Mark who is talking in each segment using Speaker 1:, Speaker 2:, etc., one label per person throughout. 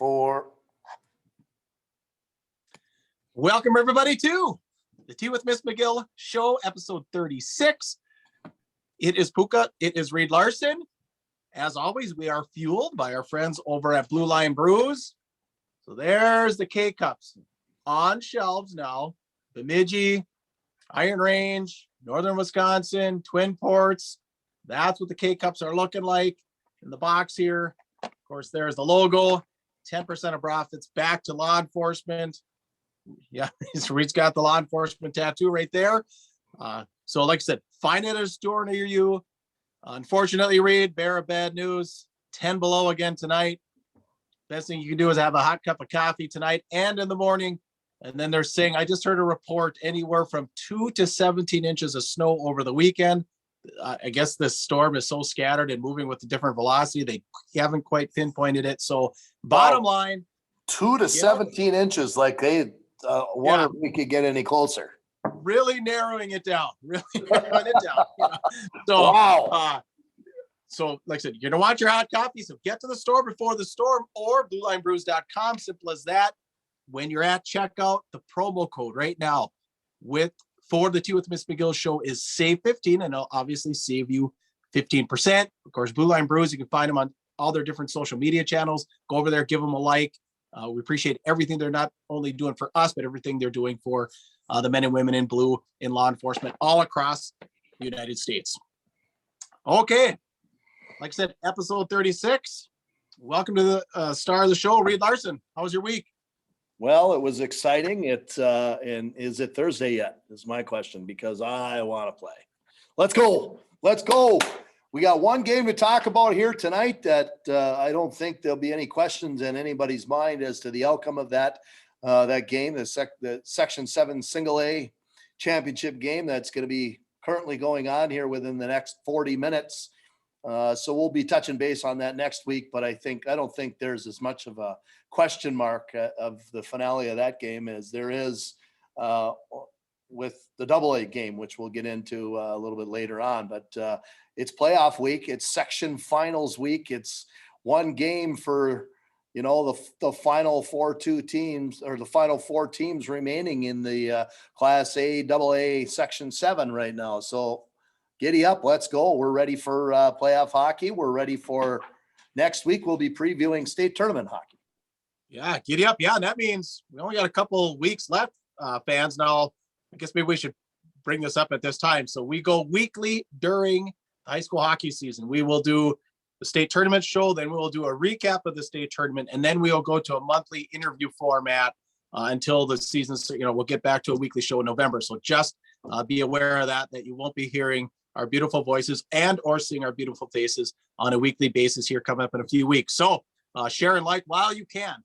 Speaker 1: 4.
Speaker 2: Welcome, everybody, to the Tea with Ms McGill Show, episode 36. It is Puka. It is Reed Larson. As always, we are fueled by our friends over at Blue Line Brews. So there's the K-Cups on shelves now. Bemidji, Iron Range, Northern Wisconsin, Twin Ports. That's what the K-Cups are looking like in the box here. Of course, there's the logo. 10% of profits back to law enforcement. Yeah, Reed's got the law enforcement tattoo right there. So like I said, find it at a store near you. Unfortunately, Reed, bearer of bad news, 10 below again tonight. Best thing you can do is have a hot cup of coffee tonight and in the morning. And then they're saying, I just heard a report anywhere from 2 to 17 inches of snow over the weekend. I guess this storm is so scattered and moving with a different velocity, they haven't quite pinpointed it. So bottom line,
Speaker 1: 2 to 17 inches, like they wonder if we could get any closer.
Speaker 2: Really narrowing it down. Really narrowing it down. You know? So,
Speaker 1: Wow.
Speaker 2: So like I said, you're going to want your hot coffee. So get to the store before the storm or bluelinebrews.com. Simple as that. When you're at checkout, the promo code right now for the Tea with Ms McGill Show is SAVE15, and it'll obviously save you 15%. Of course, Blue Line Brews, you can find them on all their different social media channels. Go over there, give them a like. We appreciate everything they're not only doing for us, but everything they're doing for the men and women in blue in law enforcement all across the United States. Okay. Like I said, episode 36. Welcome to the star of the show, Reed Larson. How was your week?
Speaker 1: Well, it was exciting. And is it Thursday yet? Is my question, because I want to play. Let's go. Let's go. We got one game to talk about here tonight that I don't think there'll be any questions in anybody's mind as to the outcome of that game, the Section 7 Single A championship game that's going to be currently going on here within the next 40 minutes. So we'll be touching base on that next week, but I don't think there's as much of a question mark of the finale of that game as there is with the AA game, which we'll get into a little bit later on. But it's playoff week. It's section finals week. It's one game for, the final 4-2 teams, or the final 4 teams remaining in the Class A, AA Section 7 right now. So giddy up. Let's go. We're ready for playoff hockey. We're ready for next week. We'll be previewing state tournament hockey.
Speaker 2: Yeah, giddy up. Yeah, and that means we only got a couple weeks left, fans. Now, I guess maybe we should bring this up at this time. So we go weekly during the high school hockey season. We will do the state tournament show, then we will do a recap of the state tournament, and then we'll go to a monthly interview format until the season. So, we'll get back to a weekly show in November. So just be aware of that you won't be hearing our beautiful voices and or seeing our beautiful faces on a weekly basis here coming up in a few weeks. So share and like while you can,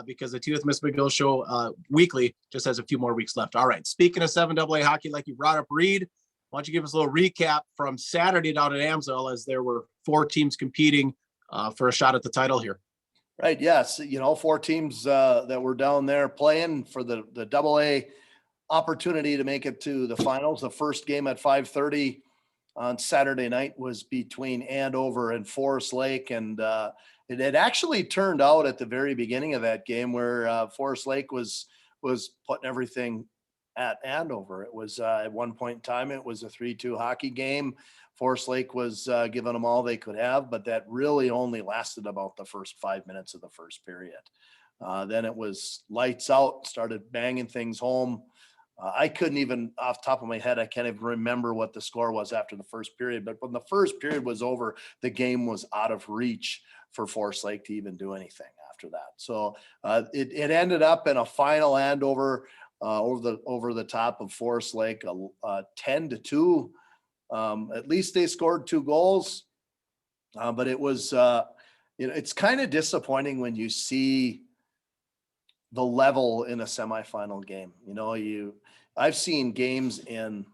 Speaker 2: because the Tea with Ms McGill Show weekly just has a few more weeks left. All right. Speaking of 7AA hockey, like you brought up, Reed, why don't you give us a little recap from Saturday down at Amsoil, as there were 4 teams competing for a shot at the title here.
Speaker 1: Right. Yes. 4 teams that were down there playing for the AA opportunity to make it to the finals. The first game at 5:30 on Saturday night was between Andover and Forest Lake. And it had actually turned out at the very beginning of that game where Forest Lake was putting everything at Andover. It was at one point in time, it was a 3-2 hockey game. Forest Lake was giving them all they could have, but that really only lasted about the first 5 minutes of the first period. Then it was lights out, started banging things home. I couldn't even, off the top of my head, I can't even remember what the score was after the first period. But when the first period was over, the game was out of reach for Forest Lake to even do anything after that. So it ended up in a final Andover over the top of Forest Lake, 10-2. At least they scored 2 goals, but it was it's kind of disappointing when you see the level in a semifinal game. I've seen games in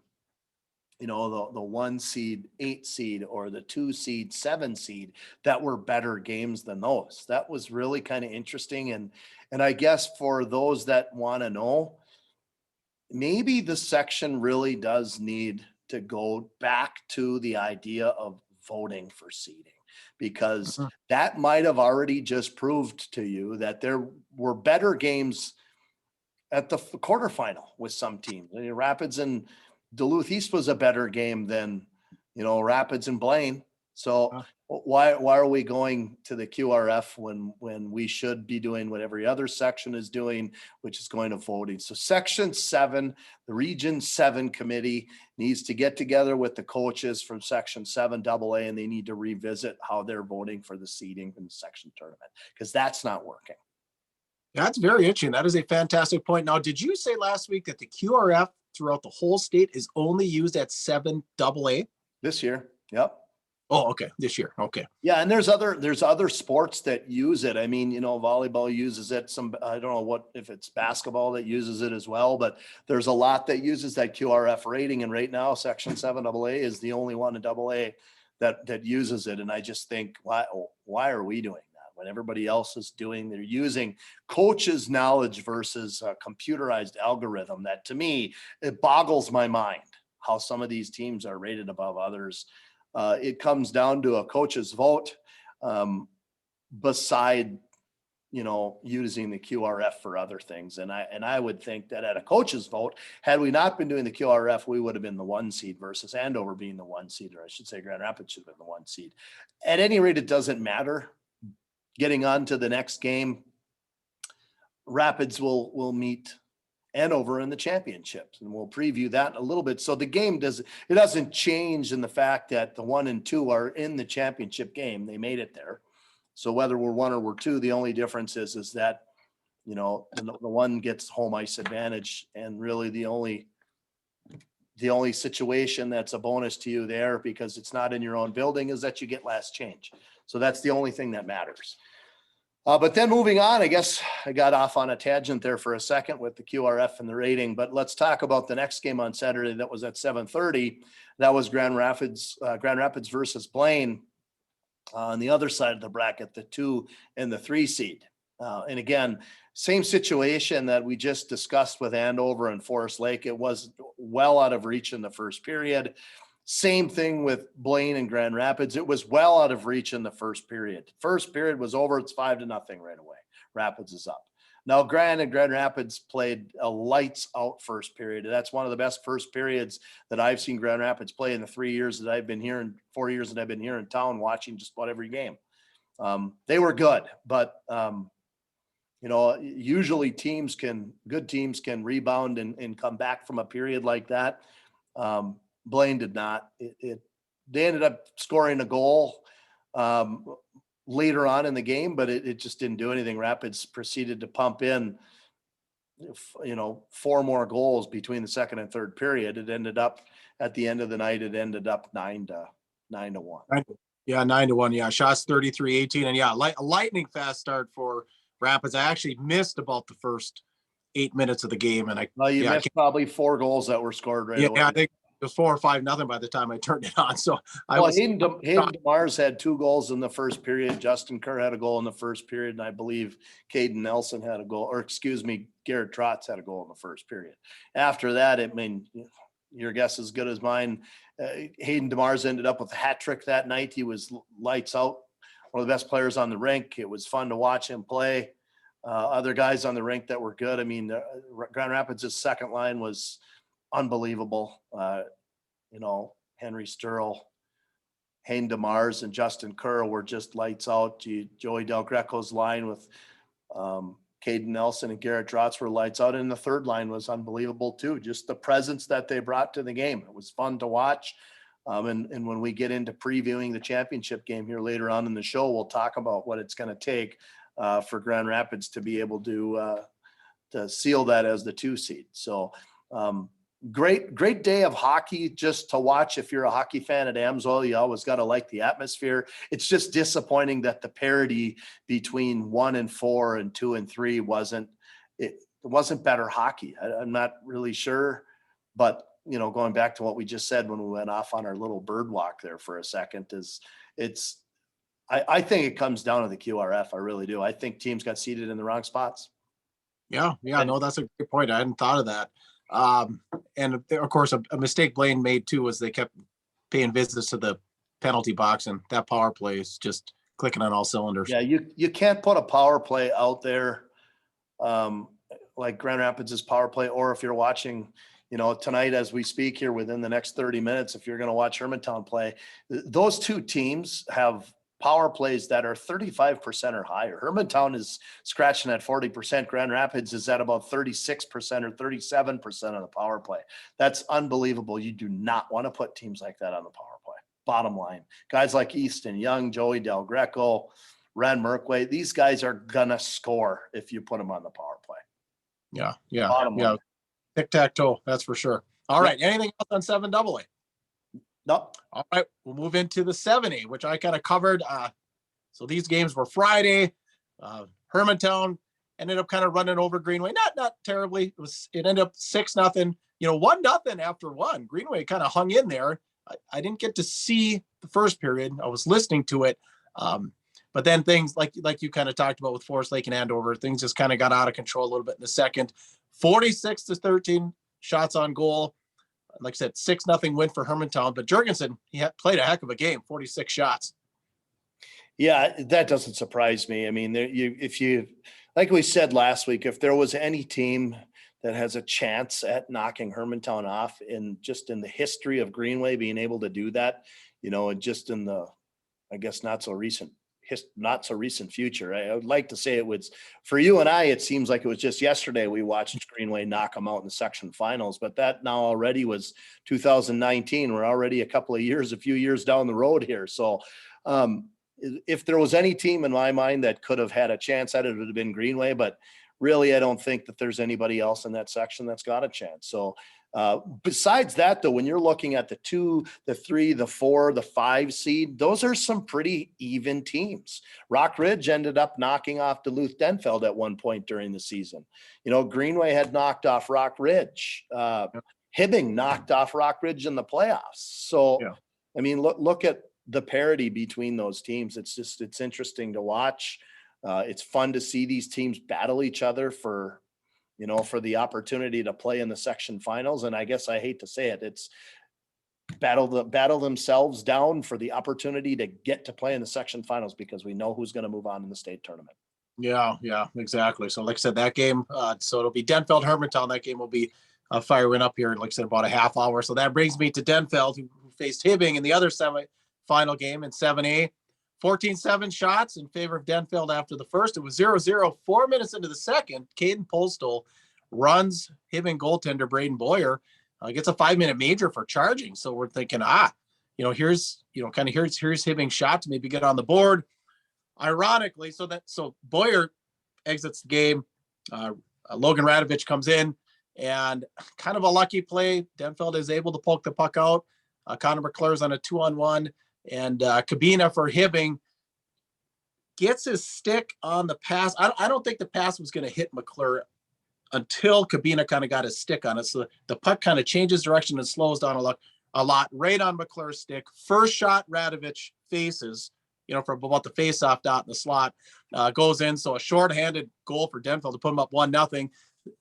Speaker 1: the 1 seed, 8 seed, or the 2 seed, 7 seed that were better games than those. That was really kind of interesting. And I guess for those that want to know, maybe the section really does need to go back to the idea of voting for seeding, because
Speaker 2: Mhm.
Speaker 1: that might have already just proved to you that there were better games at the quarterfinal with some teams. I mean, Rapids and Duluth East was a better game than, Rapids and Blaine. So
Speaker 2: Uh,
Speaker 1: why are we going to the QRF when we should be doing what every other section is doing, which is going to voting? So Section 7, the Region 7 committee needs to get together with the coaches from Section 7 AA, and they need to revisit how they're voting for the seeding in the section tournament, because that's not working.
Speaker 2: That's very interesting. That is a fantastic point. Now, did you say last week that the QRF throughout the whole state is only used at 7 AA?
Speaker 1: This year. Yep.
Speaker 2: Oh, okay. This year. Okay.
Speaker 1: Yeah, and there's other sports that use it. I mean, volleyball uses it. I don't know if it's basketball that uses it as well, but there's a lot that uses that QRF rating. And right now, Section 7 AA is the only one in AA that uses it. And I just think, why are we doing that when everybody else is they're using coaches' knowledge versus a computerized algorithm? That, to me, it boggles my mind how some of these teams are rated above others. It comes down to a coach's vote, beside, using the QRF for other things. And I would think that at a coach's vote, had we not been doing the QRF, we would have been the 1 seed versus Andover being the 1 seed, or I should say Grand Rapids should have been the 1 seed. At any rate, it doesn't matter. Getting on to the next game, Rapids will meet Andover in the championships, and we'll preview that a little bit. So the game doesn't change in the fact that the 1 and 2 are in the championship game. They made it there. So whether we're 1 or we're 2, the only difference is that, the 1 gets home ice advantage, and really the only situation that's a bonus to you there, because it's not in your own building, is that you get last change. So that's the only thing that matters. But then moving on, I guess I got off on a tangent there for a second with the QRF and the rating, but let's talk about the next game on Saturday. That was at 7:30. That was Grand Rapids versus Blaine on the other side of the bracket, the 2 and the 3 seed. And again, same situation that we just discussed with Andover and Forest Lake. It was well out of reach in the first period. Same thing with Blaine and Grand Rapids. It was well out of reach in the first period. First period was over. It's 5-0 right away. Rapids is up. Now, Grand Rapids played a lights out first period. That's one of the best first periods that I've seen Grand Rapids play in the 4 years that I've been here in town, watching just about every game. They were good, but usually good teams can rebound and come back from a period like that. Blaine did not. They ended up scoring a goal later on in the game, but it just didn't do anything. Rapids proceeded to pump in, 4 more goals between the second and third period. It ended up at the end of the night, 9-1.
Speaker 2: Yeah, 9-1. Yeah, shots 33-18, and yeah, a lightning fast start for Rapids. I actually missed about the first 8 minutes of the game, and
Speaker 1: You missed probably 4 goals that were scored right away.
Speaker 2: Yeah, I think it was 4 or 5-0 by the time I turned it on. So
Speaker 1: Hayden DeMars had 2 goals in the first period. Justin Kerr had a goal in the first period, and I believe Caden Nelson had a goal, or excuse me, Garrett Trotz had a goal in the first period. After that, your guess is as good as mine. Hayden DeMars ended up with a hat trick that night. He was lights out, one of the best players on the rink. It was fun to watch him play. Other guys on the rink that were good. Grand Rapids' second line was unbelievable. Henry Sturl, Hayden DeMars, and Justin Kerr were just lights out. Joey Del Greco's line with Caden Nelson and Garrett Trotz were lights out. And the third line was unbelievable too. Just the presence that they brought to the game. It was fun to watch. And when we get into previewing the championship game here later on in the show, we'll talk about what it's going to take for Grand Rapids to be able to seal that as the 2 seed. So great day of hockey just to watch. If you're a hockey fan at Amsoil, you always got to like the atmosphere. It's just disappointing that the parity between 1 and 4 and 2 and 3 wasn't better hockey. I'm not really sure, but going back to what we just said when we went off on our little bird walk there for a second, I think it comes down to the QRF. I really do. I think teams got seated in the wrong spots.
Speaker 2: Yeah, no, that's a good point. I hadn't thought of that. And of course, a mistake Blaine made too was they kept paying visits to the penalty box, and that power play is just clicking on all cylinders.
Speaker 1: Yeah, you can't put a power play out there like Grand Rapids' power play, or if you're watching, tonight as we speak here within the next 30 minutes, if you're going to watch Hermantown play, those two teams have power plays that are 35% or higher. Hermantown is scratching at 40%. Grand Rapids is at about 36% or 37% on the power play. That's unbelievable. You do not want to put teams like that on the power play. Bottom line, guys like Easton Young, Joey Del Greco, Ren Merkway, these guys are gonna score if you put them on the power play.
Speaker 2: Yeah.
Speaker 1: Bottom line.
Speaker 2: Tic-tac-toe, that's for sure. All right. Anything else on 7AA?
Speaker 1: Nope.
Speaker 2: All right, we'll move into the 7A, which I kind of covered. So these games were Friday. Hermantown ended up kind of running over Greenway. Not terribly. It ended up 6-0. 1-0 after one. Greenway kind of hung in there. I didn't get to see the first period. I was listening to it. But then things like you kind of talked about with Forest Lake and Andover, things just kind of got out of control a little bit in the second. 46-13 shots on goal. Like I said, 6-0 win for Hermantown, but Jurgensen, he played a heck of a game, 46 shots.
Speaker 1: Yeah, that doesn't surprise me. I mean, like we said last week, if there was any team that has a chance at knocking Hermantown off in the history of Greenway being able to do that, and just in the, I guess, not so recent future. I would like to say it was for you and I, it seems like it was just yesterday we watched Greenway knock them out in the section finals, but that now already was 2019. We're already a few years down the road here. So if there was any team in my mind that could have had a chance at it, it would have been Greenway, but really, I don't think that there's anybody else in that section that's got a chance. So besides that, though, when you're looking at the 2, the 3, the 4, the 5 seed, those are some pretty even teams. Rock Ridge ended up knocking off Duluth Denfeld at one point during the season. Greenway had knocked off Rock Ridge. Hibbing knocked off Rock Ridge in the playoffs. So, I mean, look at the parity between those teams. It's interesting to watch. It's fun to see these teams battle each other for the opportunity to play in the section finals. And I guess I hate to say it, it's battle themselves down for the opportunity to get to play in the section finals because we know who's going to move on in the state tournament.
Speaker 2: Yeah, exactly. So like I said, that game, so it'll be Denfeld Hermantown. That game will be firing up here, like I said, about a half hour. So that brings me to Denfeld, who faced Hibbing in the other semi-final game in 7A. 14-7 shots in favor of Denfeld after the first. It was 0-0. 4 minutes into the second, Caden Polstol runs Hibbing goaltender Braden Boyer, gets a 5-minute major for charging. So we're thinking, here's Hibbing's shot to maybe get on the board. Ironically, so Boyer exits the game. Logan Radovich comes in, and kind of a lucky play. Denfeld is able to poke the puck out. Connor McClure's on a 2-on-1. And Kabina for Hibbing gets his stick on the pass. I don't think the pass was going to hit McClure until Kabina kind of got his stick on it. So the puck kind of changes direction and slows down a lot right on McClure's stick. First shot Radovich faces, from about the face-off dot in the slot, goes in. So a shorthanded goal for Denfeld to put him up 1-0.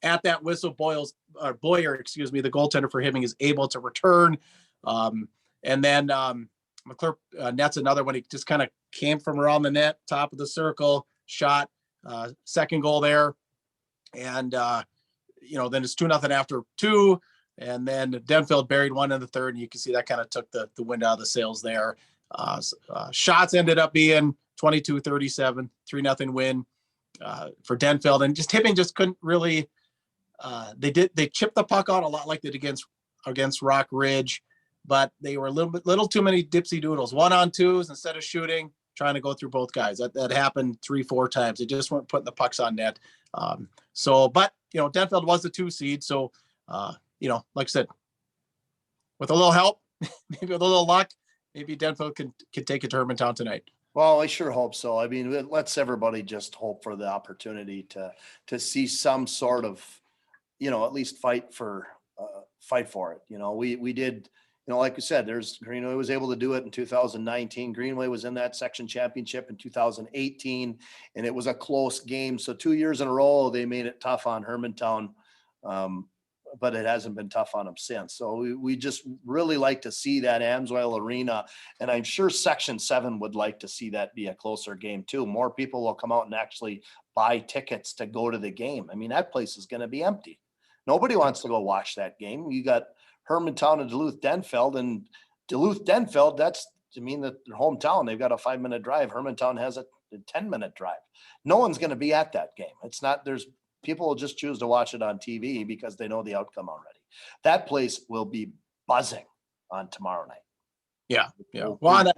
Speaker 2: At that whistle, Boyer, the goaltender for Hibbing, is able to return. And then McClure nets another one. He just kind of came from around the net, top of the circle, shot, second goal there. And, then it's 2-0 after 2. And then Denfeld buried one in the third. And you can see that kind of took the wind out of the sails there. Shots ended up being 22-37, 3-0 win for Denfeld. And just Hibbing just couldn't really, they chipped the puck out a lot like they did against Rock Ridge. But they were a little too many dipsy doodles, 1-on-2s instead of shooting, trying to go through both guys. That happened 3-4 times. They just weren't putting the pucks on net. But Denfeld was the 2 seed. So, like I said, with a little help, maybe with a little luck, maybe Denfeld can take it to Hermantown tonight. Well,
Speaker 1: I sure hope so. I mean, let's everybody just hope for the opportunity to see some sort of, at least fight for it. We did. Like we said, Greenway was able to do it in 2019. Greenway was in that section championship in 2018, and it was a close game. So 2 years in a row, they made it tough on Hermantown. but it hasn't been tough on them since. So we just really like to see that Amsoil Arena, and I'm sure Section 7 would like to see that be a closer game too. More people will come out and actually buy tickets to go to the game. I mean, that place is going to be empty. Nobody wants to go watch that game. You got Hermantown and Duluth-Denfeld, and Duluth-Denfeld, that's, I mean, their hometown. They've got a 5-minute drive. Hermantown has a 10-minute drive. No one's going to be at that game. It's not, there's people will just choose to watch it on TV because they know the outcome already. That place will be buzzing on tomorrow night.
Speaker 2: Yeah.
Speaker 1: Well,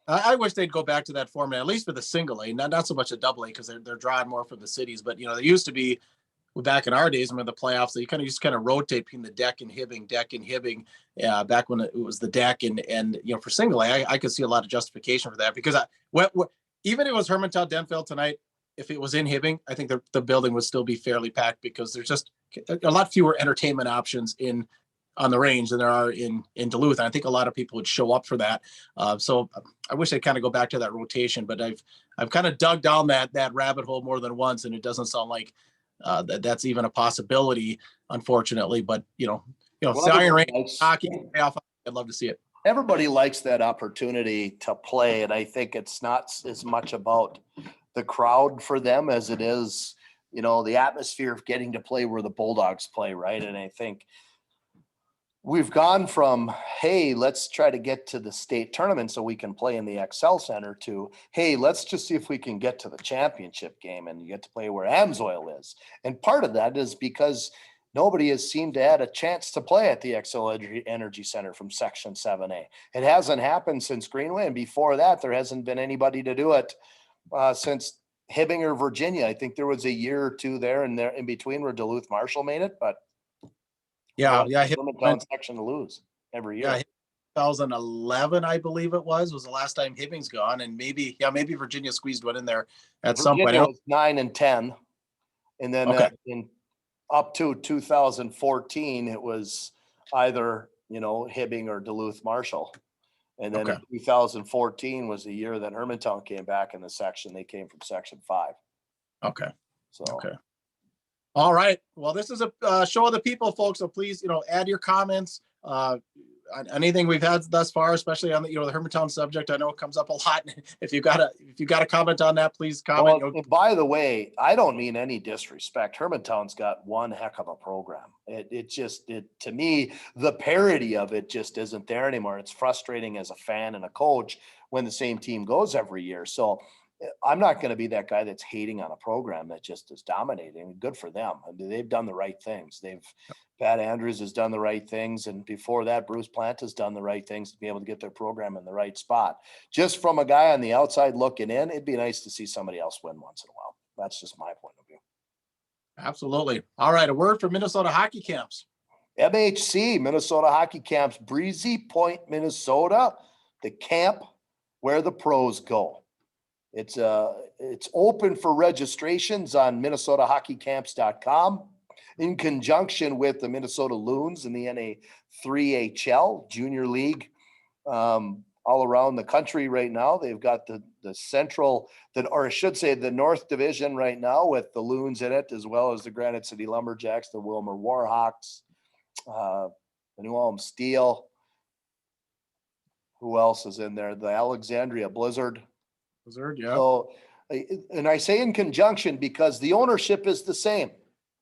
Speaker 2: I wish they'd go back to that format, at least for the single A, not so much a double A, because they're drawing more from the cities. But, there used to be, back in our days when the playoffs, they used to rotate between the deck and Hibbing, back when it was the deck. And for single A, I could see a lot of justification for that, because even if it was Hermantown Denfeld tonight, if it was in Hibbing, I think the building would still be fairly packed, because there's just a lot fewer entertainment options on the range than there are in Duluth. And I think a lot of people would show up for that. So I wish they'd go back to that rotation, but I've kind of dug down that rabbit hole more than once, and it doesn't sound like that's even a possibility, unfortunately. But Iron Range hockey playoff, I'd love to see it.
Speaker 1: Everybody likes that opportunity to play, and I think it's not as much about the crowd for them as it is, the atmosphere of getting to play where the Bulldogs play, right? And I think we've gone from, hey, let's try to get to the state tournament so we can play in the Excel Center, to, hey, let's just see if we can get to the championship game and you get to play where Amsoil is. And part of that is because nobody has seemed to have a chance to play at the Excel Energy Center from Section 7A. It hasn't happened since Greenway, and before that, there hasn't been anybody to do it since Hibbing or Virginia. I think there was a year or two there in between where Duluth Marshall made it, but Hermantown section to lose every year.
Speaker 2: 2011, I believe it was the last time Hibbing's gone, and maybe Virginia squeezed one in there at some point.
Speaker 1: It was 9 and 10, and then in up to 2014, it was either Hibbing or Duluth Marshall. And then in 2014 was the year that Hermantown came back in the section. They came from Section 5.
Speaker 2: Okay. All right. Well, this is a show of the people, folks. So please, add your comments on anything we've had thus far, especially on the Hermantown subject. I know it comes up a lot. If you got a comment on that, please comment.
Speaker 1: Well, by the way, I don't mean any disrespect. Hermantown's got one heck of a program. It to me, the parity of it just isn't there anymore. It's frustrating as a fan and a coach when the same team goes every year. So I'm not going to be that guy that's hating on a program that just is dominating. Good for them. I mean, they've done the right things. Pat Andrews has done the right things. And before that, Bruce Plant has done the right things to be able to get their program in the right spot. Just from a guy on the outside looking in, it'd be nice to see somebody else win once in a while. That's just my point of view.
Speaker 2: Absolutely. All right. A word for Minnesota hockey camps.
Speaker 1: MHC, Minnesota Hockey Camps, Breezy Point, Minnesota, the camp where the pros go. It's open for registrations on minnesotahockeycamps.com in conjunction with the Minnesota Loons and the NA3HL Junior League all around the country right now. They've got the central, or I should say the North Division right now with the Loons in it, as well as the Granite City Lumberjacks, the Wilmer Warhawks, the New Ulm Steel. Who else is in there? The Alexandria Blizzard.
Speaker 2: Yeah.
Speaker 1: So, and I say in conjunction because the ownership is the same.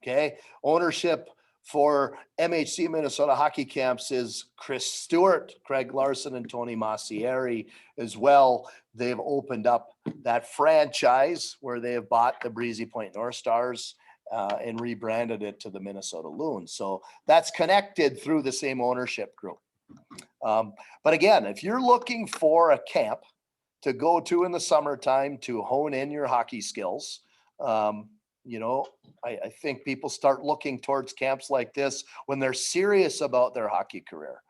Speaker 1: Okay. Ownership for MHC Minnesota Hockey Camps is Chris Stewart, Craig Larson, and Tony Massieri as well. They've opened up that franchise where they have bought the Breezy Point North Stars and rebranded it to the Minnesota Loons. So that's connected through the same ownership group. But again, if you're looking for a camp to go to in the summertime to hone in your hockey skills, I think people start looking towards camps like this when they're serious about their hockey career.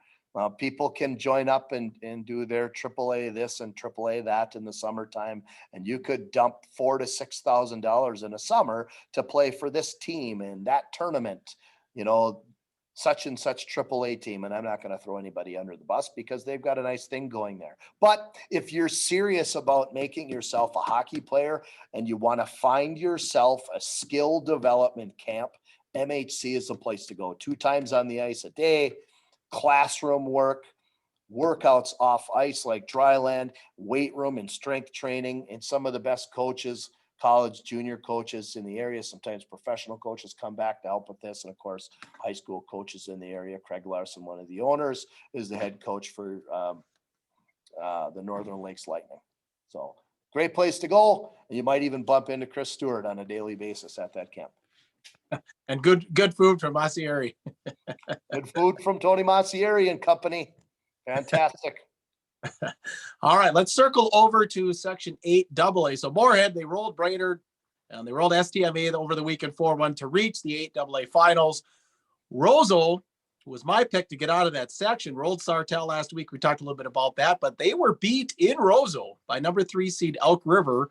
Speaker 1: People can join up and do their AAA this and AAA that in the summertime, and you could dump $4,000 to $6,000 in a summer to play for this team and that tournament, such and such AAA team. And I'm not going to throw anybody under the bus because they've got a nice thing going there. But if you're serious about making yourself a hockey player and you want to find yourself a skill development camp, MHC is the place to go. 2 times on the ice a day, classroom work, workouts off ice like dry land, weight room and strength training, and some of the best coaches, college, junior coaches in the area. Sometimes professional coaches come back to help with this. And of course, high school coaches in the area. Craig Larson, one of the owners, is the head coach for the Northern Lakes Lightning. So great place to go. And you might even bump into Chris Stewart on a daily basis at that camp.
Speaker 2: And good food from Massieri.
Speaker 1: Good food from Tony Massieri and company. Fantastic.
Speaker 2: All right, let's circle over to Section 8 AA. So Moorhead, they rolled Brainerd and they rolled STMA over the weekend 4-1 to reach the 8 AA finals. Roseau was my pick to get out of that section. Rolled Sartell last week. We talked a little bit about that, but they were beat in Roseau by number 3 seed Elk River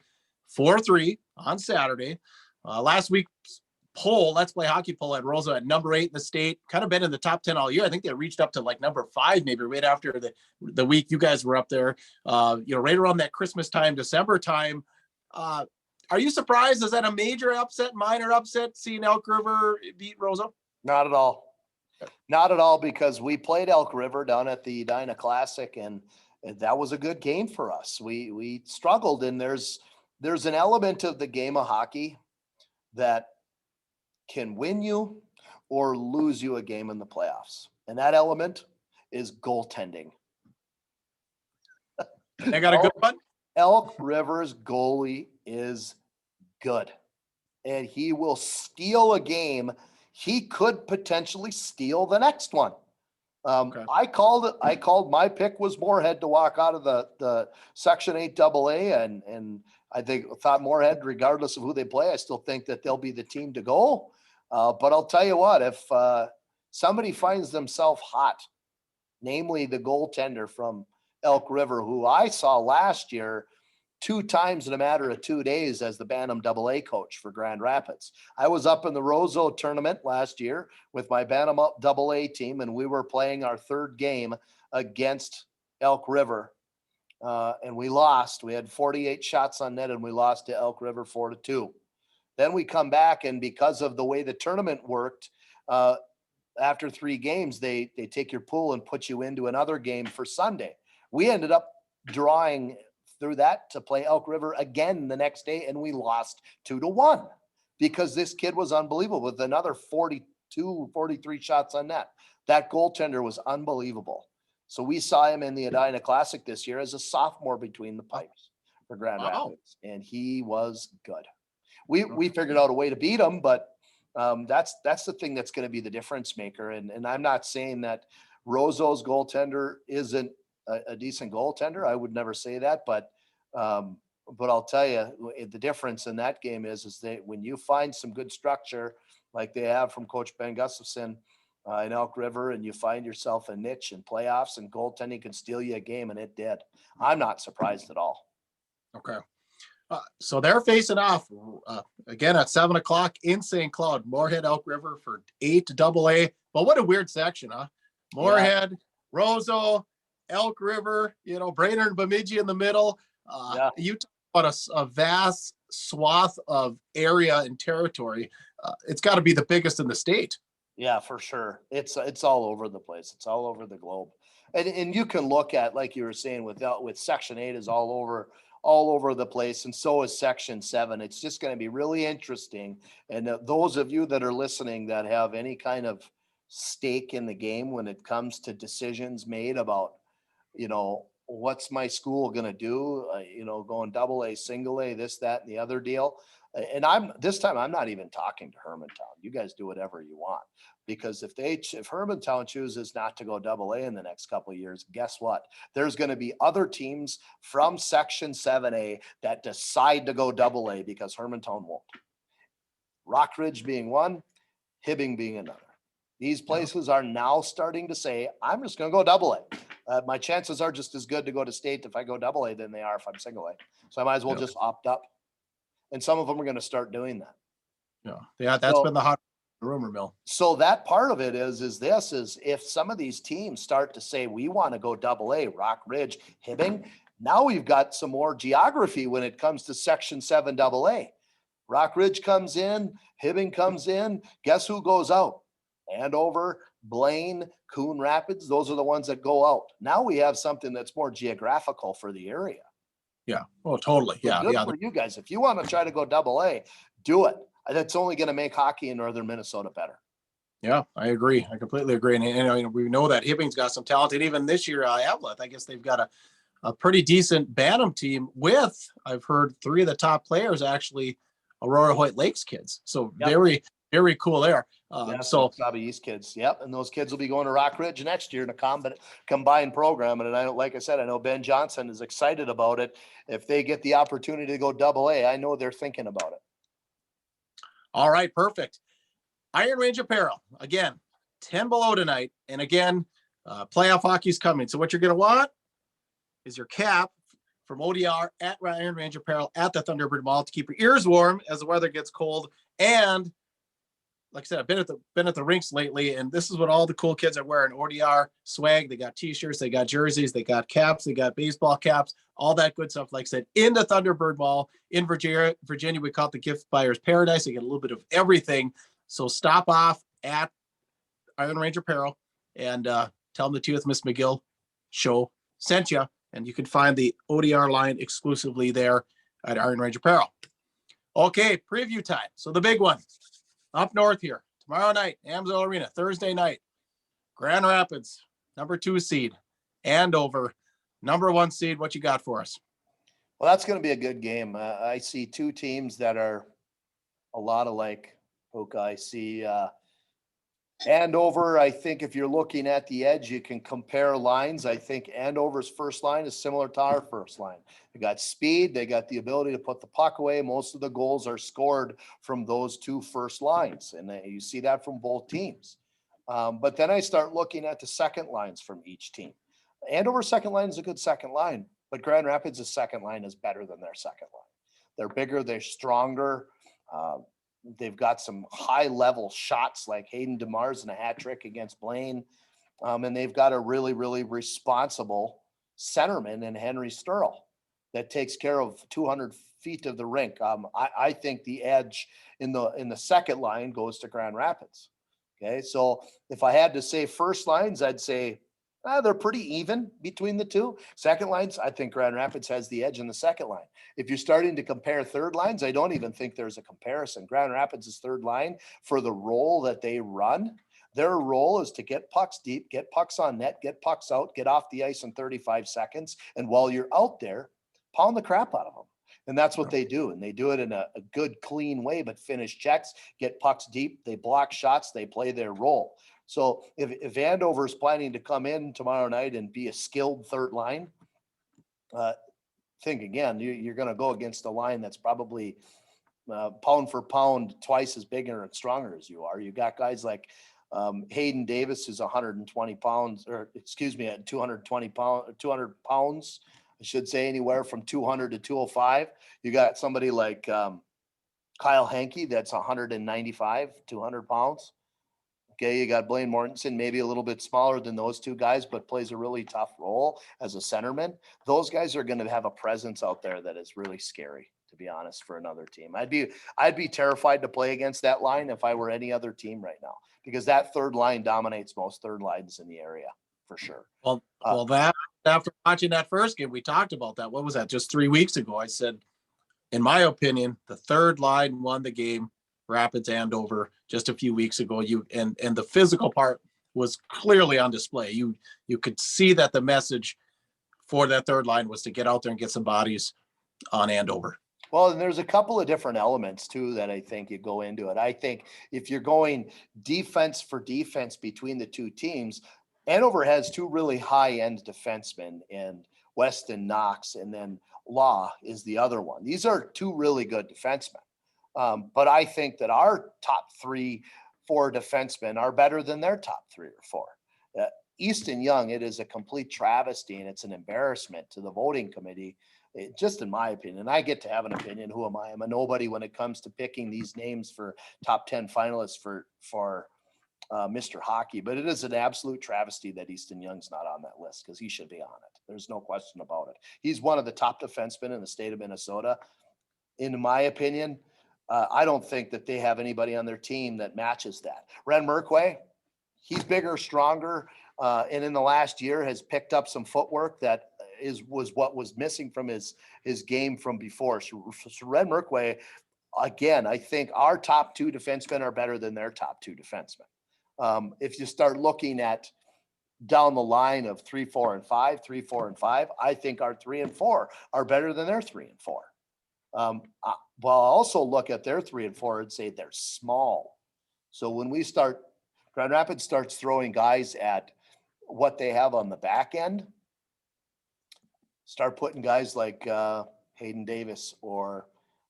Speaker 2: 4-3 on Saturday. Last week's poll, Let's Play Hockey poll, had Roseau at number 8 in the state, kind of been in the top 10 all year. I think they reached up to like number 5, maybe right after the week you guys were up there, right around that Christmas time, December time. Are you surprised? Is that a major upset, minor upset, seeing Elk River beat Roseau?
Speaker 1: Not at all. Not at all, because we played Elk River down at the Edina Classic, and that was a good game for us. We struggled, and there's an element of the game of hockey that can win you or lose you a game in the playoffs. And that element is goaltending.
Speaker 2: They got a good one.
Speaker 1: Elk River's goalie is good, and he will steal a game. He could potentially steal the next one.
Speaker 2: Okay.
Speaker 1: I called my pick was Moorhead to walk out of the Section 8 AA, and I thought Moorhead, regardless of who they play, I still think that they'll be the team to go. But I'll tell you what, if somebody finds themselves hot, namely the goaltender from Elk River, who I saw last year 2 times in a matter of 2 days as the Bantam AA coach for Grand Rapids. I was up in the Roseau tournament last year with my Bantam AA team, and we were playing our 3rd game against Elk River, and we lost. We had 48 shots on net, and we lost to Elk River 4-2. Then we come back, and because of the way the tournament worked, after 3 games, they take your pool and put you into another game for Sunday. We ended up drawing through that to play Elk River again the next day, and we lost 2-1 because this kid was unbelievable with another 42, 43 shots on net. That goaltender was unbelievable. So we saw him in the Edina Classic this year as a sophomore between the pipes for Grand Rapids, and he was good. We figured out a way to beat him, but that's the thing that's going to be the difference maker. And I'm not saying that Roseau's goaltender isn't a decent goaltender. I would never say that, but I'll tell you the difference in that game is that when you find some good structure like they have from Coach Ben Gustafson in Elk River, and you find yourself a niche in playoffs, and goaltending can steal you a game, and it did. I'm not surprised at all.
Speaker 2: Okay. So they're facing off again at 7:00 in St. Cloud, Moorhead, Elk River for 8 AA. But what a weird section, huh? Moorhead, Roseau, Elk River, Brainerd and Bemidji in the middle. You talk about a vast swath of area and territory. It's got to be the biggest in the state.
Speaker 1: Yeah, for sure. It's all over the place. It's all over the globe. And you can look at, like you were saying, with Section 8 is all over the place, and so is Section 7. It's just going to be really interesting. And those of you that are listening that have any kind of stake in the game when it comes to decisions made about, what's my school going to do, going AA, single A, this, that, and the other deal. And this time I'm not even talking to Hermantown. You guys do whatever you want, because if Hermantown chooses not to go AA in the next couple of years, guess what? There's going to be other teams from Section 7A that decide to go AA because Hermantown won't. Rockridge being one, Hibbing being another. These places are now starting to say, I'm just going to go AA. My chances are just as good to go to state if I go AA than they are if I'm single A. So I might as well just opt up. And some of them are going to start doing that.
Speaker 2: Yeah, that's been the hot rumor mill.
Speaker 1: So that part of it is if some of these teams start to say, we want to go AA, Rock Ridge, Hibbing, now we've got some more geography when it comes to Section 7 AA. Rock Ridge comes in, Hibbing comes in. Guess who goes out? Andover, Blaine, Coon Rapids. Those are the ones that go out. Now we have something that's more geographical for the area.
Speaker 2: Yeah. Oh, totally.
Speaker 1: So
Speaker 2: Yeah.
Speaker 1: good
Speaker 2: Yeah.
Speaker 1: for you guys. If you want to try to go double A, do it. That's only going to make hockey in northern Minnesota better.
Speaker 2: Yeah, I agree. I completely agree. And we know that Hibbing's got some talent. And even this year, Eveleth, I guess they've got a pretty decent Bantam team with, I've heard, 3 of the top players actually Aurora Hoyt Lakes kids. So very, very cool there.
Speaker 1: So Sabi East kids. Yep. And those kids will be going to Rock Ridge next year in a combined program. And like I said, I know Ben Johnson is excited about it. If they get the opportunity to go double A, I know they're thinking about it.
Speaker 2: All right, perfect. Iron Range Apparel, again, 10 below tonight. And again, playoff hockey's coming. So what you're going to want is your cap from ODR at Iron Range Apparel at the Thunderbird Mall to keep your ears warm as the weather gets cold. And like I said, I've been at the rinks lately, and this is what all the cool kids are wearing. ODR swag. They got t-shirts, they got jerseys, they got caps, they got baseball caps, all that good stuff. Like I said, in the Thunderbird Mall in Virginia, we call it the Gift Buyer's Paradise. You get a little bit of everything. So stop off at Iron Range Apparel and tell them the Tea with Ms McGill Show sent you, and you can find the ODR line exclusively there at Iron Range Apparel. Okay, preview time. So the big one. Up north here, tomorrow night, Amsoil Arena, Thursday night, Grand Rapids, number 2 seed, Andover, number 1 seed. What you got for us?
Speaker 1: Well, that's going to be a good game. I see 2 teams that are a lot alike. I see Andover. I think if you're looking at the edge, you can compare lines. I think Andover's first line is similar to our first line. They got speed. They got the ability to put the puck away. Most of the goals are scored from those 2 first lines. And you see that from both teams. But then I start looking at the second lines from each team. Andover's second line is a good second line, but Grand Rapids' second line is better than their second line. They're bigger. They're stronger. They've got some high-level shots like Hayden DeMars and a hat trick against Blaine. And they've got a really, really responsible centerman in Henry Sturl that takes care of 200 feet of the rink. I think the edge in the second line goes to Grand Rapids. Okay, so if I had to say first lines, I'd say they're pretty even between the 2. Second lines, I think Grand Rapids has the edge in the second line. If you're starting to compare third lines, I don't even think there's a comparison. Grand Rapids' third line, for the role that they run, their role is to get pucks deep, get pucks on net, get pucks out, get off the ice in 35 seconds. And while you're out there, pound the crap out of them. And that's what they do. And they do it in a good, clean way, but finish checks, get pucks deep, they block shots, they play their role. So if Andover is planning to come in tomorrow night and be a skilled third line, think again, you're going to go against a line that's probably pound for pound twice as bigger and stronger as you are. You got guys like Hayden Davis, who's 120 pounds, or excuse me, at 200 pounds, I should say, anywhere from 200 to 205. You got somebody like Kyle Hankey, that's 195, 200 pounds. Okay, you got Blaine Mortensen, maybe a little bit smaller than those 2 guys, but plays a really tough role as a centerman. Those guys are going to have a presence out there that is really scary, to be honest, for another team. I'd be terrified to play against that line if I were any other team right now, because that third line dominates most third lines in the area for sure.
Speaker 2: Well, that after watching that first game, we talked about that. What was that? Just 3 weeks ago, I said, in my opinion, the third line won the game. Rapids Andover just a few weeks ago. And the physical part was clearly on display. You could see that the message for that third line was to get out there and get some bodies on Andover.
Speaker 1: Well, and there's a couple of different elements too that I think you go into it. I think if you're going defense for defense between the 2 teams, Andover has 2 really high-end defensemen, and Weston Knox, and then Law is the other one. These are 2 really good defensemen. But I think that our top 3, 4 defensemen are better than their top 3 or 4. Easton Young, it is a complete travesty, and it's an embarrassment to the voting committee, just in my opinion. I get to have an opinion. Who am I? I'm a nobody when it comes to picking these names for top 10 finalists for Mr. Hockey. But it is an absolute travesty that Easton Young's not on that list, because he should be on it. There's no question about it. He's one of the top defensemen in the state of Minnesota. In my opinion, I don't think that they have anybody on their team that matches that. Ren Merkway, he's bigger, stronger, and in the last year has picked up some footwork that was what was missing from his game from before. So Ren Merkway, again, I think our top 2 defensemen are better than their top 2 defensemen. If you start looking at down the line of 3, 4, and 5, 3, 4, and 5, I think our 3 and 4 are better than their 3 and 4. Well, I'll also look at their 3 and 4 and say they're small. So when Grand Rapids starts throwing guys at what they have on the back end, start putting guys like Hayden Davis or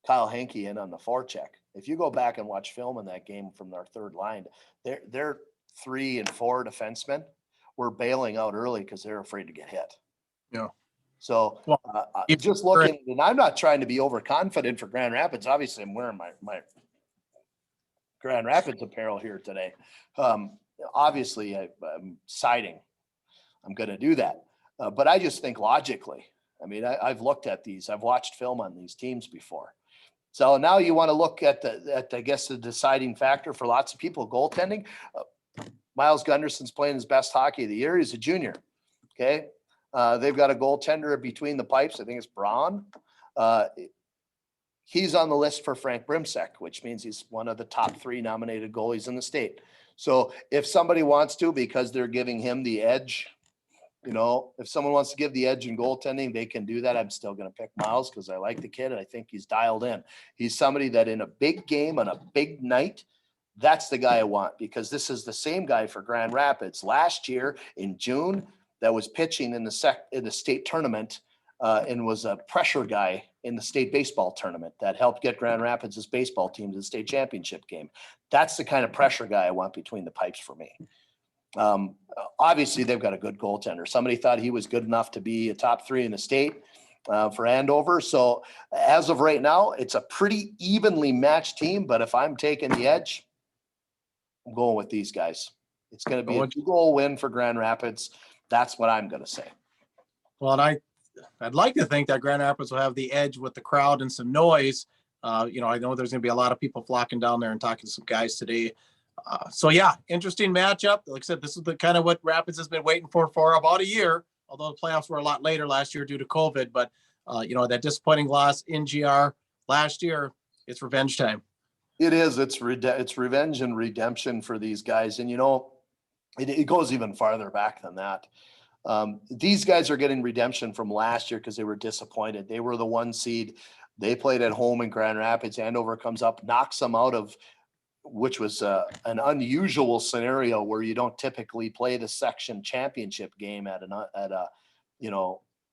Speaker 1: Kyle Henke in on the forecheck. If you go back and watch film in that game from their third line, their 3 and 4 defensemen were bailing out early because they're afraid to get hit.
Speaker 2: Yeah.
Speaker 1: So just looking, and I'm not trying to be overconfident for Grand Rapids. Obviously, I'm wearing my Grand Rapids apparel here today. Obviously, I'm siding. I'm going to do that. But I just think logically, I mean, I've looked at these. I've watched film on these teams before. So now you want to look at I guess, the deciding factor for lots of people, goaltending. Miles Gunderson's playing his best hockey of the year. He's a junior. Okay. They've got a goaltender between the pipes. I think it's Braun. He's on the list for Frank Brimsek, which means he's one of the top 3 nominated goalies in the state. So if somebody wants to, because they're giving him the edge, if someone wants to give the edge in goaltending, they can do that. I'm still going to pick Miles because I like the kid and I think he's dialed in. He's somebody that in a big game on a big night, that's the guy I want, because this is the same guy for Grand Rapids last year in June that was pitching in the state tournament and was a pressure guy in the state baseball tournament that helped get Grand Rapids' baseball team to the state championship game. That's the kind of pressure guy I want between the pipes for me. Obviously, they've got a good goaltender. Somebody thought he was good enough to be a top 3 in the state for Andover. So as of right now, it's a pretty evenly matched team. But if I'm taking the edge, I'm going with these guys. It's going to be a 2-goal win for Grand Rapids. That's what I'm going to say.
Speaker 2: Well, and I'd like to think that Grand Rapids will have the edge with the crowd and some noise. I know there's going to be a lot of people flocking down there and talking to some guys today. So yeah, interesting matchup. Like I said, this is the kind of what Rapids has been waiting for about a year, although the playoffs were a lot later last year due to COVID. But, that disappointing loss in GR last year, it's revenge time.
Speaker 1: It is. It's revenge and redemption for these guys. And, it goes even farther back than that. These guys are getting redemption from last year because they were disappointed. They were the 1 seed. They played at home in Grand Rapids. Andover comes up, knocks them out of, which was an unusual scenario where you don't typically play the section championship game at a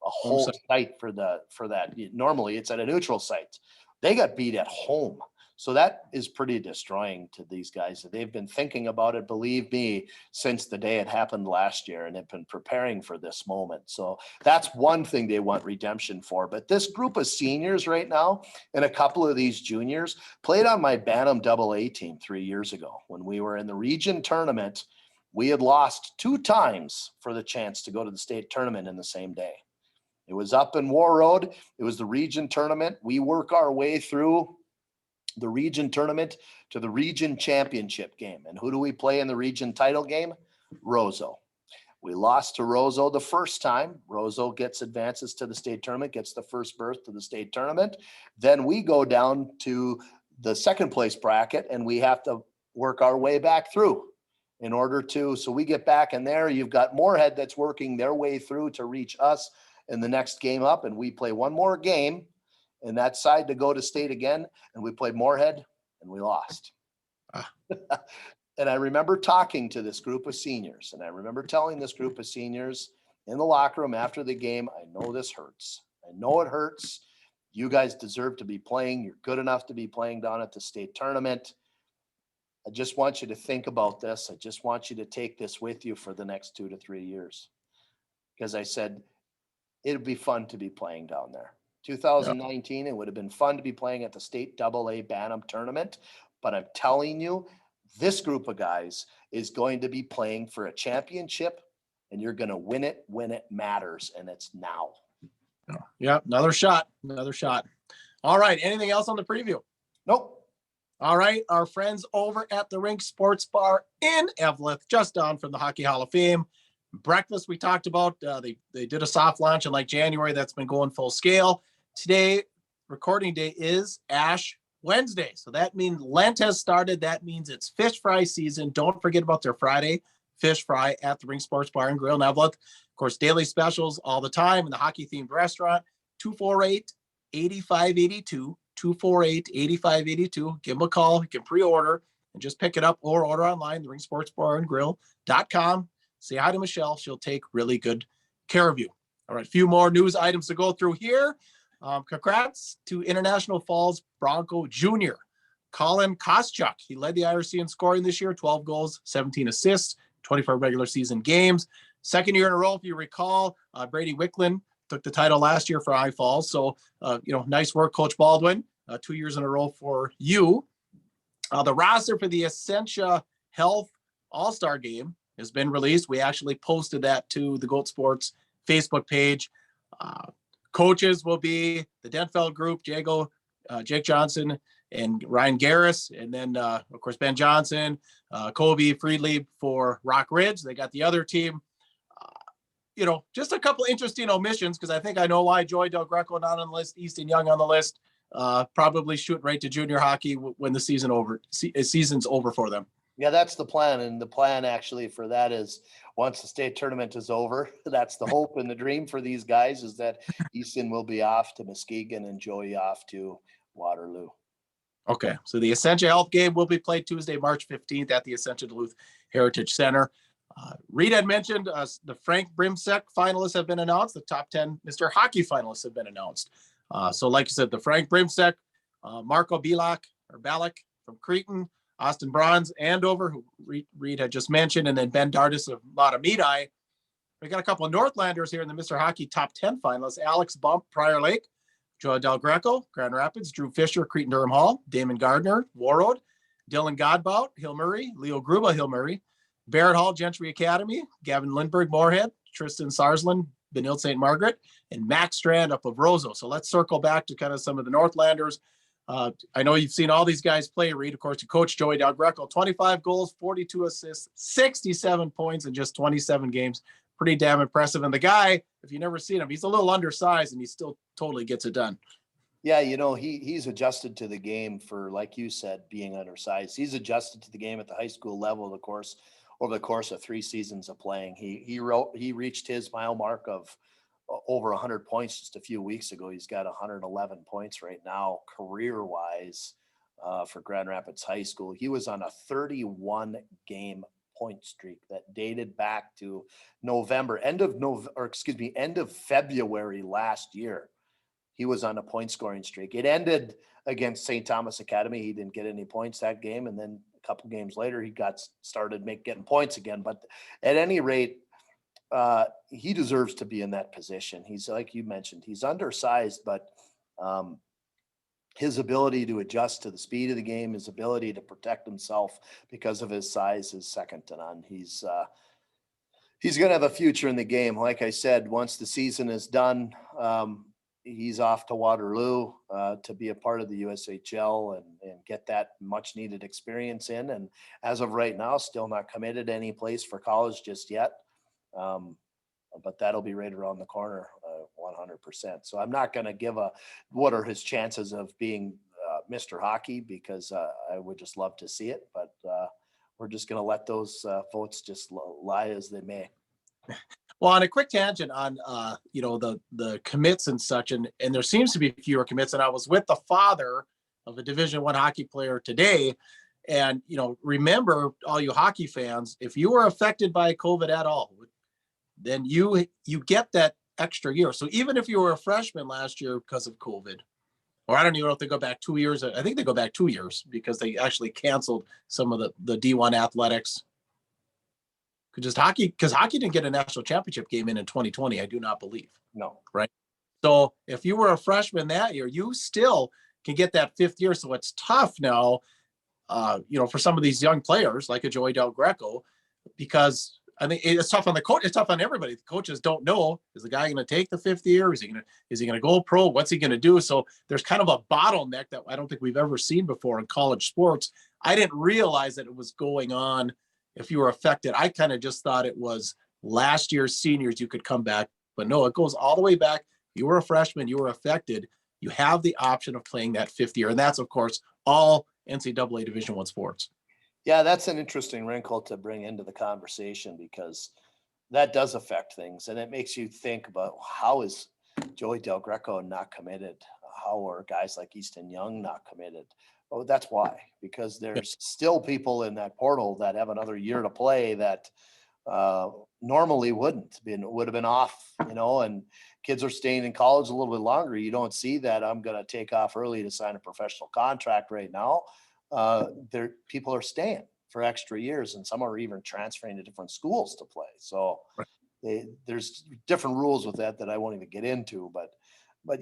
Speaker 1: whole site for that. Normally it's at a neutral site. They got beat at home. So that is pretty destroying to these guys. They've been thinking about it, believe me, since the day it happened last year, and have been preparing for this moment. So that's one thing they want redemption for. But this group of seniors right now, and a couple of these juniors, played on my Bantam AA team 3 years ago. When we were in the region tournament, we had lost 2 times for the chance to go to the state tournament in the same day. It was up in War Road. It was the region tournament. We work our way through the region tournament to the region championship game. And who do we play in the region title game? Roseau. We lost to Roseau the first time. Roseau advances to the state tournament, gets the first berth to the state tournament. Then we go down to the second place bracket and we have to work our way back through in order to, so we get back in there. You've got Moorhead that's working their way through to reach us in the next game up, and we play one more game in that side to go to state again, and we played Moorhead and we lost. And I remember talking to this group of seniors, and I remember telling this group of seniors in the locker room after the game, I know this hurts. I know it hurts. You guys deserve to be playing. You're good enough to be playing down at the state tournament. I just want you to think about this. I just want you to take this with you for the next 2 to 3 years. Because I said, it'd be fun to be playing down there. 2019, it would have been fun to be playing at the state AA Bantam tournament. But I'm telling you, this group of guys is going to be playing for a championship, and you're going to win it when it matters. And it's now.
Speaker 2: Yeah. Another shot. All right. Anything else on the preview?
Speaker 1: Nope.
Speaker 2: All right, our friends over at the Rink Sports Bar in Eveleth, just down from the Hockey Hall of Fame. Breakfast we talked about, they did a soft launch in like January. That's been going full scale. Today, recording day is Ash Wednesday. So that means Lent has started. That means it's fish fry season. Don't forget about their Friday fish fry at the Rink Sports Bar and Grill in Eveleth. Of course, daily specials all the time in the hockey-themed restaurant, 248-8582. 248-8582. Give them a call. You can pre-order and just pick it up or order online, the Ring Sports Bar and Grill.com. Say hi to Michelle. She'll take really good care of you. All right, a few more news items to go through here. Congrats to International Falls Bronco Jr. Colin Koschuk. He led the IRC in scoring this year, 12 goals, 17 assists, 24 regular season games. Second year in a row, if you recall, Brady Wicklund took the title last year for High Falls. So, nice work, Coach Baldwin. 2 years in a row for you. The roster for the Essentia Health All-Star Game has been released. We actually posted that to the Goat Sports Facebook page. Coaches will be the Denfeld group, Jake Johnson and Ryan Garris. And then, of course, Ben Johnson, Kobe Friedlieb for Rock Ridge. They got the other team. Just a couple interesting omissions, because I think I know why Joey Del Greco not on the list, Easton Young on the list, probably shooting right to junior hockey when the season's over for them.
Speaker 1: Yeah, that's the plan. And the plan actually for that is once the state tournament is over, that's the hope and the dream for these guys is that Easton will be off to Muskegon and Joey off to Waterloo.
Speaker 2: Okay, so the Essentia Health game will be played Tuesday, March 15th at the Essentia Duluth Heritage Center. Reed had mentioned the Frank Brimsek finalists have been announced. The top 10 Mr. Hockey finalists have been announced. So like you said, the Frank Brimsek, Marco Balak from Cretan, Austin Bronze, Andover, who Reed had just mentioned, and then Ben Dardis of Matamidi. We got a couple of Northlanders here in the Mr. Hockey top 10 finalists. Alex Bump, Prior Lake, Joe Del Greco, Grand Rapids, Drew Fisher, Cretan Durham Hall, Damon Gardner, Warroad, Dylan Godbout, Hill Murray, Leo Gruba, Hill Murray, Barrett Hall, Gentry Academy, Gavin Lindbergh, Moorhead, Tristan Sarsland, Benilde St. Margaret, and Max Strand up of Roseau. So let's circle back to kind of some of the Northlanders. I know you've seen all these guys play, Reed. Of course, you coach Joey Del Greco, 25 goals, 42 assists, 67 points in just 27 games. Pretty damn impressive. And the guy, if you've never seen him, he's a little undersized and he still totally gets it done.
Speaker 1: Yeah, he's adjusted to the game for, like you said, being undersized. He's adjusted to the game at the high school level, of course, over the course of 3 seasons of playing. He reached his mile mark of over 100 points just a few weeks ago. He's got 111 points right now, career-wise, for Grand Rapids High School. He was on a 31-game point streak that dated back to end of February last year. He was on a point scoring streak. It ended against St. Thomas Academy. He didn't get any points that game. And then a couple games later, he started getting points again. But at any rate, he deserves to be in that position. He's, like you mentioned, he's undersized, but his ability to adjust to the speed of the game, his ability to protect himself because of his size is second to none. He's going to have a future in the game. Like I said, once the season is done, he's off to Waterloo to be a part of the USHL and get that much needed experience in. And as of right now, still not committed to any place for college just yet. But that'll be right around the corner, 100%. So I'm not going to give what are his chances of being Mr. Hockey, because I would just love to see it. But we're just going to let those votes just lie as they may.
Speaker 2: Well, on a quick tangent on, the commits and such, and there seems to be fewer commits. And I was with the father of a Division I hockey player today. And, remember, all you hockey fans, if you were affected by COVID at all, then you get that extra year. So even if you were a freshman last year because of COVID, or I don't even know if they go back 2 years. I think they go back 2 years because they actually canceled some of the D1 athletics. Because hockey didn't get a national championship game in 2020, I do not believe.
Speaker 1: No.
Speaker 2: Right? So if you were a freshman that year, you still can get that 5th year. So it's tough now, for some of these young players like a Joey Del Greco, because I think it's tough on the coach. It's tough on everybody. The coaches don't know, is the guy going to take the 5th year? Is he going to go pro? What's he going to do? So there's kind of a bottleneck that I don't think we've ever seen before in college sports. I didn't realize that it was going on if you were affected. I kind of just thought it was last year's seniors, you could come back, but no, it goes all the way back. You were a freshman, you were affected. You have the option of playing that 5th year. And that's, of course, all NCAA Division I sports.
Speaker 1: Yeah, that's an interesting wrinkle to bring into the conversation, because that does affect things. And it makes you think about, how is Joey Del Greco not committed? How are guys like Easton Young not committed? Oh, that's why, because there's still people in that portal that have another year to play that normally would have been off, and kids are staying in college a little bit longer. You don't see that I'm going to take off early to sign a professional contract right now. People are staying for extra years, and some are even transferring to different schools to play. So there's different rules with that I won't even get into, but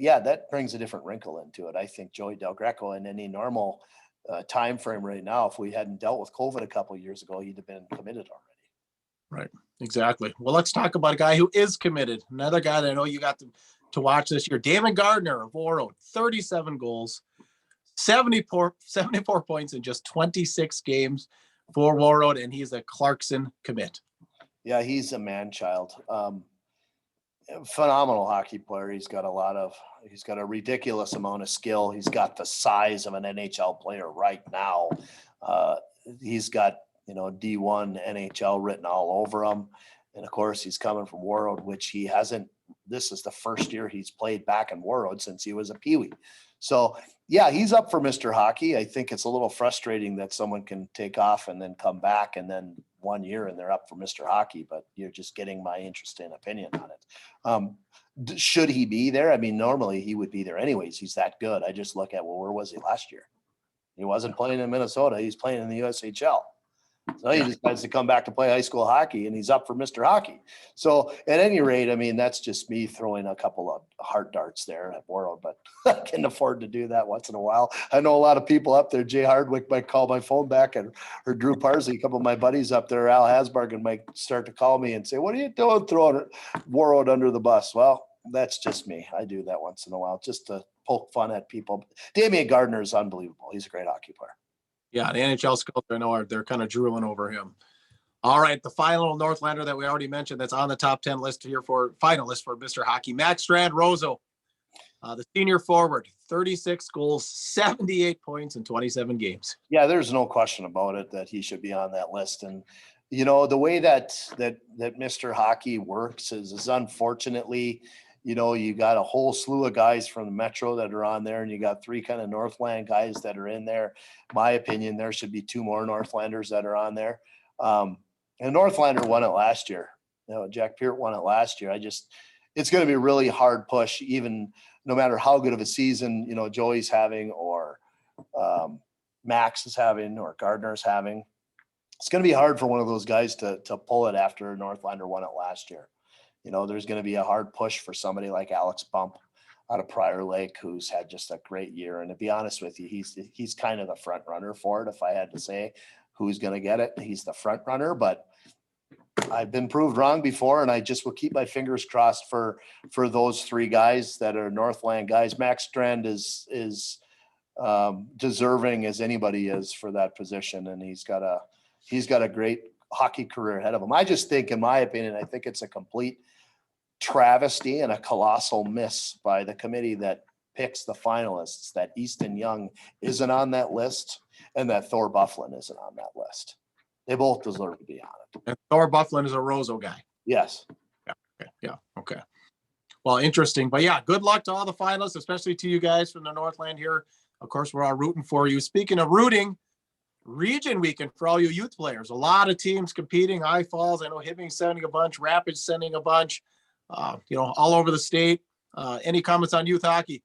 Speaker 1: yeah, that brings a different wrinkle into it. I think Joey Del Greco, in any normal time frame right now, if we hadn't dealt with COVID a couple of years ago, he'd have been committed already.
Speaker 2: Right. Exactly. Well, let's talk about a guy who is committed. Another guy that I know you got to watch this year, Damon Gardner of Warroad, 37 goals, 74 points in just 26 games for Warroad, and he's a Clarkson commit.
Speaker 1: Yeah, he's a man-child. Phenomenal hockey player. He's got a ridiculous amount of skill. He's got the size of an NHL player right now. He's got, D1 NHL written all over him. And of course, he's coming from Warroad, which he hasn't. This is the first year he's played back in Warroad since he was a peewee. So yeah, he's up for Mr. Hockey. I think it's a little frustrating that someone can take off and then come back and then 1 year and they're up for Mr. Hockey, but you're just getting my interest and opinion on it. Should he be there? I mean, normally he would be there anyways. He's that good. I just look at, where was he last year? He wasn't playing in Minnesota. He's playing in the USHL. So he decides to come back to play high school hockey, and he's up for Mr. Hockey. So at any rate, I mean, that's just me throwing a couple of heart darts there at Warroad, but I can afford to do that once in a while. I know a lot of people up there. Jay Hardwick might call my phone back, or Drew Parsley, a couple of my buddies up there, Al Hasbargen, might start to call me and say, "What are you doing throwing Warroad under the bus?" Well, that's just me. I do that once in a while just to poke fun at people. Damian Gardner is unbelievable. He's a great hockey player.
Speaker 2: Yeah, the NHL scouts, I know, they're kind of drooling over him. All right, the final Northlander that we already mentioned that's on the top 10 list here for finalists for Mr. Hockey, Max Strand-Rozo, the senior forward, 36 goals, 78 points in 27 games. Yeah,
Speaker 1: there's no question about it that he should be on that list. And, the way that Mr. Hockey works is unfortunately, you got a whole slew of guys from the Metro that are on there, and you got 3 kind of Northland guys that are in there. My opinion, there should be 2 more Northlanders that are on there. And Northlander won it last year. Jack Peart won it last year. It's going to be a really hard push, even no matter how good of a season, Joey's having, or Max is having, or Gardner's having. It's going to be hard for one of those guys to pull it after Northlander won it last year. There's going to be a hard push for somebody like Alex Bump out of Prior Lake, who's had just a great year. And to be honest with you, he's kind of the front runner for it. If I had to say who's going to get it, he's the front runner, but I've been proved wrong before, and I just will keep my fingers crossed for those 3 guys that are Northland guys. Max Strand is deserving as anybody is for that position. And he's got a great hockey career ahead of him. I just think, in my opinion, I think it's a complete travesty and a colossal miss by the committee that picks the finalists that Easton Young isn't on that list and that Thor Bufflin isn't on that list. They both deserve to be on it.
Speaker 2: And Thor Bufflin is a Rozo guy.
Speaker 1: Yes.
Speaker 2: Okay. Well, interesting. But yeah, good luck to all the finalists, especially to you guys from the Northland here. Of course, we're all rooting for you. Speaking of rooting, Region Weekend for all you youth players. A lot of teams competing. High Falls, I know Hibbing's sending a bunch. Rapids sending a bunch. All over the state. Any comments on youth hockey?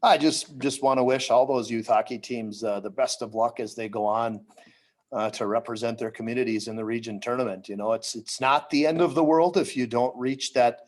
Speaker 1: I just want to wish all those youth hockey teams the best of luck as they go on to represent their communities in the region tournament. It's not the end of the world if you don't reach that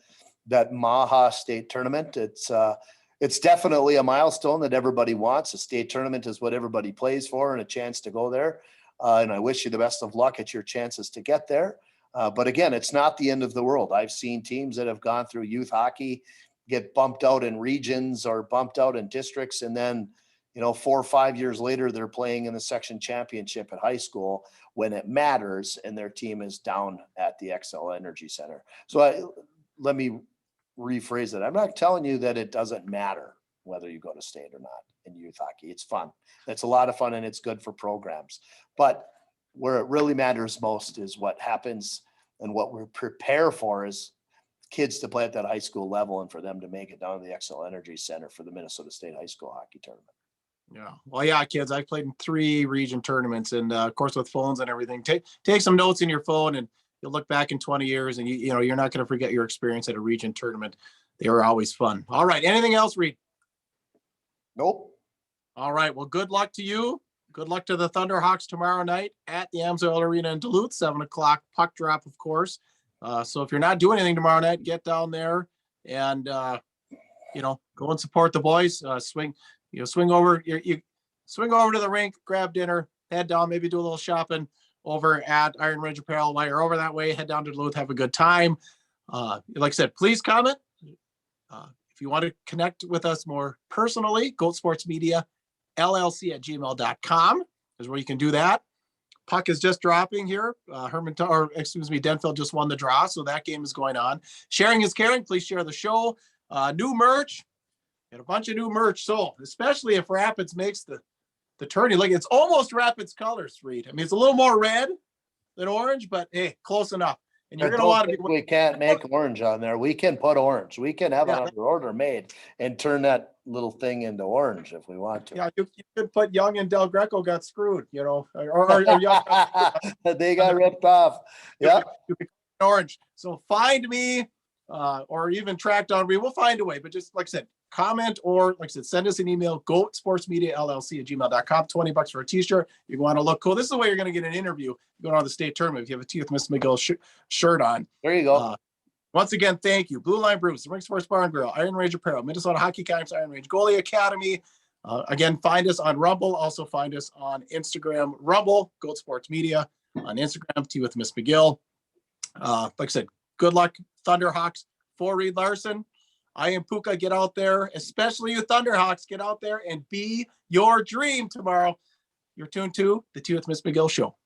Speaker 1: Maha state tournament. It's definitely a milestone that everybody wants. A state tournament is what everybody plays for, and a chance to go there. And I wish you the best of luck at your chances to get there. But again, it's not the end of the world. I've seen teams that have gone through youth hockey get bumped out in regions or bumped out in districts. And then, 4 or 5 years later, they're playing in the section championship at high school when it matters, and their team is down at the XL Energy Center. So let me rephrase it. I'm not telling you that it doesn't matter whether you go to state or not in youth hockey. It's fun. It's a lot of fun, and it's good for programs. But where it really matters most is what happens and what we prepare for is kids to play at that high school level and for them to make it down to the XL Energy Center for the Minnesota State High School Hockey Tournament.
Speaker 2: Yeah. Well, yeah, kids, I played in 3 region tournaments, and of course with phones and everything, take some notes in your phone, and you'll look back in 20 years and you're not going to forget your experience at a region tournament. They were always fun. All right. Anything else, Reed?
Speaker 1: Nope.
Speaker 2: All right. Well, good luck to you. Good luck to the Thunderhawks tomorrow night at the Amsoil Arena in Duluth, 7:00 puck drop, of course. So if you're not doing anything tomorrow night, get down there and, go and support the boys. Swing over to the rink, grab dinner, head down, maybe do a little shopping over at Iron Ridge Apparel. While you're over that way, head down to Duluth, have a good time. Like I said, please comment. If you want to connect with us more personally, Goatsportsmediallc at gmail.com is where you can do that. Puck is just dropping here. Denfeld just won the draw, so that game is going on. Sharing is caring. Please share the show. New merch. And a bunch of new merch sold, especially if Rapids makes the tourney. Like, it's almost Rapids colors, Reed. I mean, it's a little more red than orange, but hey, close enough. And you're going to want to be.
Speaker 1: We can't make orange on there. We can put orange. We can have another order made and turn that little thing into orange if we want to.
Speaker 2: Yeah, you could put Young and Del Greco got screwed, or Young.
Speaker 1: They got ripped off. Yeah.
Speaker 2: Orange. So find me, or even track down me. We'll find a way, but just like I said, comment or like I said, send us an email, Goatsportsmediallc at gmail.com, $20 for a t-shirt. You want to look cool. This is the way you're going to get an interview going on the state tournament if you have a Tea with Ms McGill shirt on.
Speaker 1: There you go.
Speaker 2: Once again, thank you. Blue Line Brews, the Rink Sports Bar and Grill, Iron Range Apparel, Minnesota Hockey Counts, Iron Range Goalie Academy. Again, find us on Rumble. Also find us on Instagram, Rumble, Goat Sports Media. On Instagram, Tea with Ms McGill. Like I said, good luck, Thunderhawks. For Reed Larson, I am Puka. Get out there, especially you Thunderhawks. Get out there and be your dream tomorrow. You're tuned to the Tea with Ms McGill Show.